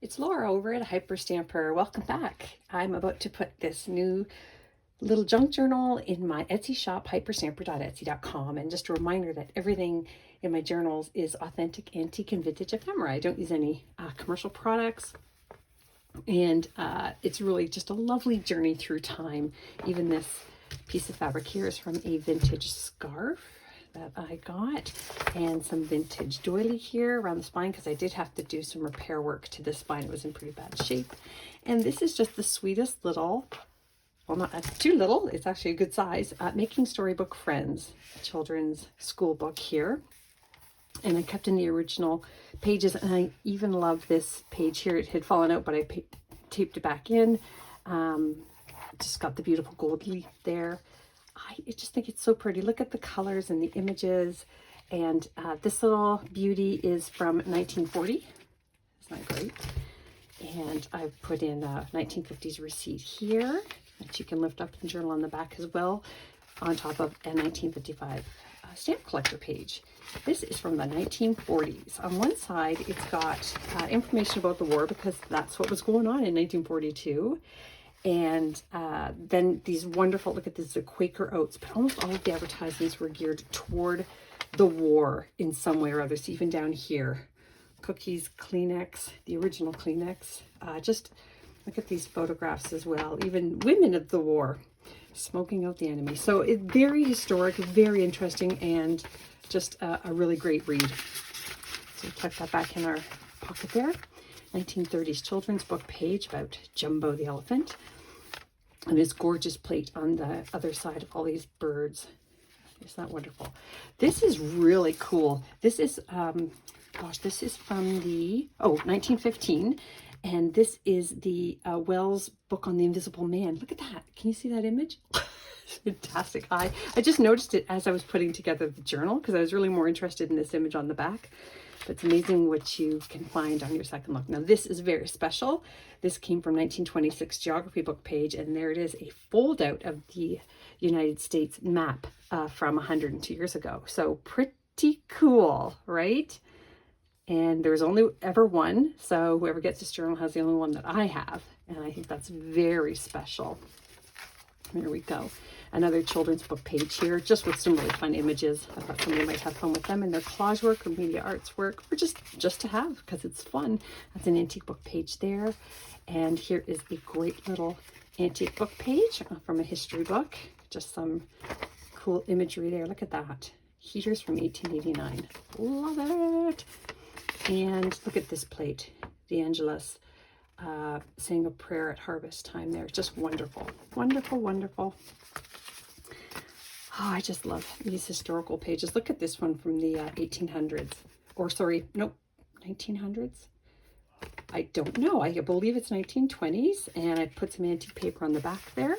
It's Laura over at Hyperstamper. Welcome back. I'm about to put this new little junk journal in my Etsy shop, hyperstamper.etsy.com. And just a reminder that everything in my journals is authentic, antique, and vintage ephemera. I don't use any commercial products. And it's really just a lovely journey through time. Even this piece of fabric here is from a vintage scarf that I got, and some vintage doily here around the spine because I did have to do some repair work to the spine. It was in pretty bad shape. And this is just the sweetest little, well, not too little, it's actually a good size, Making Storybook Friends children's school book here. And I kept in the original pages, and I even love this page here. It had fallen out, but I taped it back in. Just got the beautiful gold leaf there. I just think it's so pretty. Look at the colors and the images. And this little beauty is from 1940. Isn't that great? And I've put in a 1950s receipt here that you can lift up and journal on the back as well, on top of a 1955 stamp collector page. This is from the 1940s. On one side, it's got information about the war because that's what was going on in 1942. And then these wonderful, look at this, the Quaker Oats, but almost all of the advertisements were geared toward the war in some way or other. So even down here, cookies, Kleenex, the original Kleenex. Just look at these photographs as well. Even women of the war, smoking out the enemy. So it's very historic, very interesting, and just a really great read. So tuck that back in our pocket there. 1930s children's book page about Jumbo the elephant, and this gorgeous plate on the other side of all these birds. Isn't that wonderful? This is really cool. This is gosh, this is from the 1915, and this is the Wells book on the Invisible Man. Look at that. Can you see that image? Fantastic. I just noticed it as I was putting together the journal because I was really more interested in this image on the back. But it's amazing what you can find on your second look. Now, this is very special. This came from 1926 geography book page, and there it is, a fold out of the United States map from 102 years ago. So pretty cool, right? And there's only ever one, so whoever gets this journal has the only one that I have, and I think that's very special. There we go. Another children's book page here, just with some really fun images. I thought somebody might have fun with them in their collage work or media arts work, or just to have because it's fun. That's an antique book page there. And here is a great little antique book page from a history book. Just some cool imagery there. Look at that. Heaters from 1889. Love it. And look at this plate. DeAngelis saying a prayer at harvest time there. Just wonderful. Wonderful, wonderful. Oh, I just love these historical pages. Look at this one from the 1800s. Or sorry, nope, 1900s? I don't know. I believe it's 1920s. And I put some antique paper on the back there.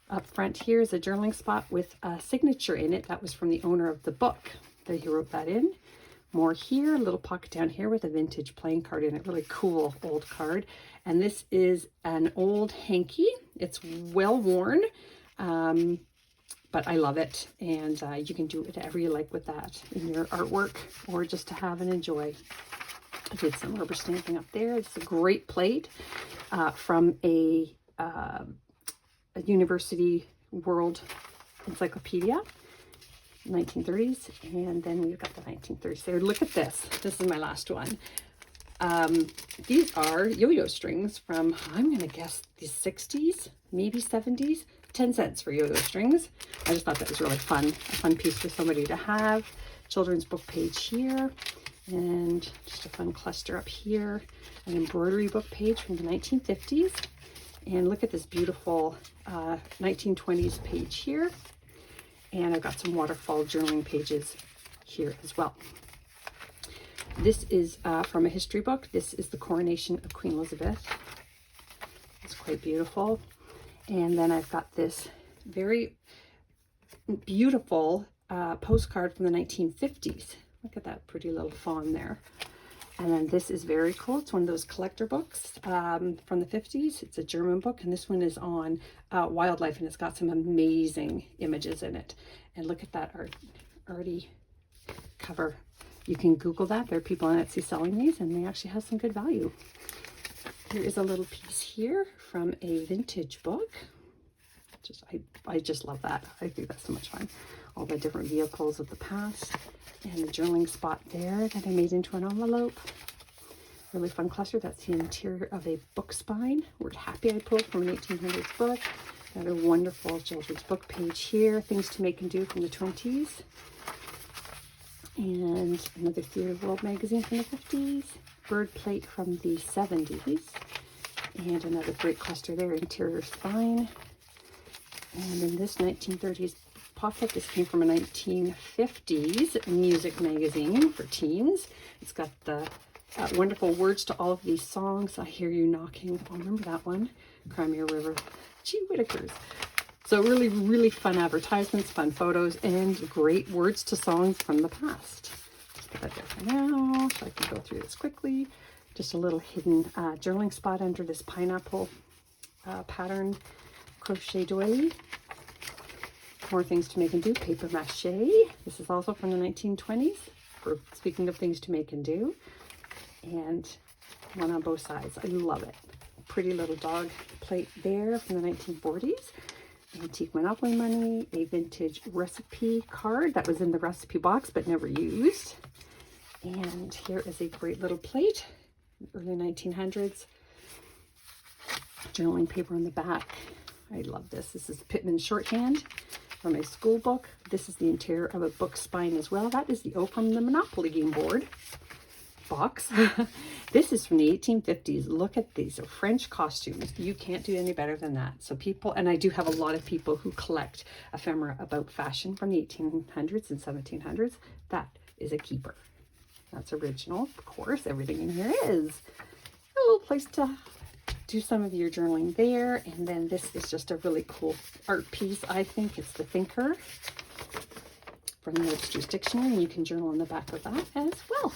Up front here is a journaling spot with a signature in it. That was from the owner of the book that he wrote that in. More here, a little pocket down here with a vintage playing card in it. Really cool old card. And this is an old hanky. It's well worn, but I love it. And you can do whatever you like with that in your artwork or just to have and enjoy. I did some rubber stamping up there. It's a great plate from a University World Encyclopedia. 1930s, and then we've got the 1930s there. Look at this. This is my last one. These are yo-yo strings from, I'm going to guess, the 60s, maybe 70s. 10 cents for yo-yo strings. I just thought that was really fun. A fun piece for somebody to have. Children's book page here, and just a fun cluster up here. An embroidery book page from the 1950s. And look at this beautiful 1920s page here. And I've got some waterfall journaling pages here as well. This is from a history book. This is the coronation of Queen Elizabeth. It's quite beautiful. And then I've got this very beautiful postcard from the 1950s. Look at that pretty little fawn there. And then this is very cool. It's one of those collector books from the 50s. It's a German book, and this one is on wildlife, and it's got some amazing images in it. And look at that arty cover. You can Google that. There are people on Etsy selling these, and they actually have some good value. There is a little piece here from a vintage book. I just love that. I think that's so much fun. All the different vehicles of the past, and the journaling spot there that I made into an envelope. Really fun cluster. That's the interior of a book spine. Word happy I pulled from an 1800s book. Got a wonderful children's book page here. Things to make and do from the 20s. And another Theatre World magazine from the 50s. Bird plate from the 70s. And another great cluster there, interior spine. And in this 1930s pocket, this came from a 1950s music magazine for teens. It's got the wonderful words to all of these songs. I Hear You Knocking. Oh, remember that one? Crimea River. Gee Whittakers. So really, really fun advertisements, fun photos, and great words to songs from the past. Just put that there for now so I can go through this quickly. Just a little hidden journaling spot under this pineapple pattern crochet doily. More things to make and do. Paper mache. This is also from the 1920s. For speaking of things to make and do. And one on both sides. I love it. Pretty little dog plate there from the 1940s. Antique Monopoly money. A vintage recipe card that was in the recipe box but never used. And here is a great little plate. Early 1900s. Journaling paper on the back. I love this. This is Pittman shorthand from a school book. This is the interior of a book spine as well. That is the O from the Monopoly game board box. This is from the 1850s. Look at these. They're French costumes. You can't do any better than that. So people, and I do have a lot of people who collect ephemera about fashion from the 1800s and 1700s. That is a keeper. That's original, of course. Everything in here is. A little place to do some of your journaling there. And then this is just a really cool art piece. I think it's the Thinker from the Webster's Dictionary, and you can journal on the back of that as well.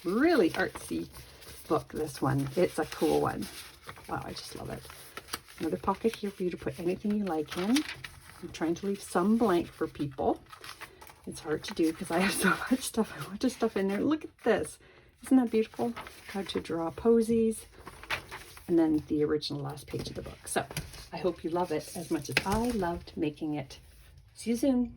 Really artsy book, this one. It's a cool one. Wow, I just love it. Another pocket here for you to put anything you like in. I'm trying to leave some blank for people. It's hard to do because I have so much stuff. I want to stuff in there. Look at this. Isn't that beautiful? How to draw posies. And then the original last page of the book. So I hope you love it as much as I loved making it. See you soon.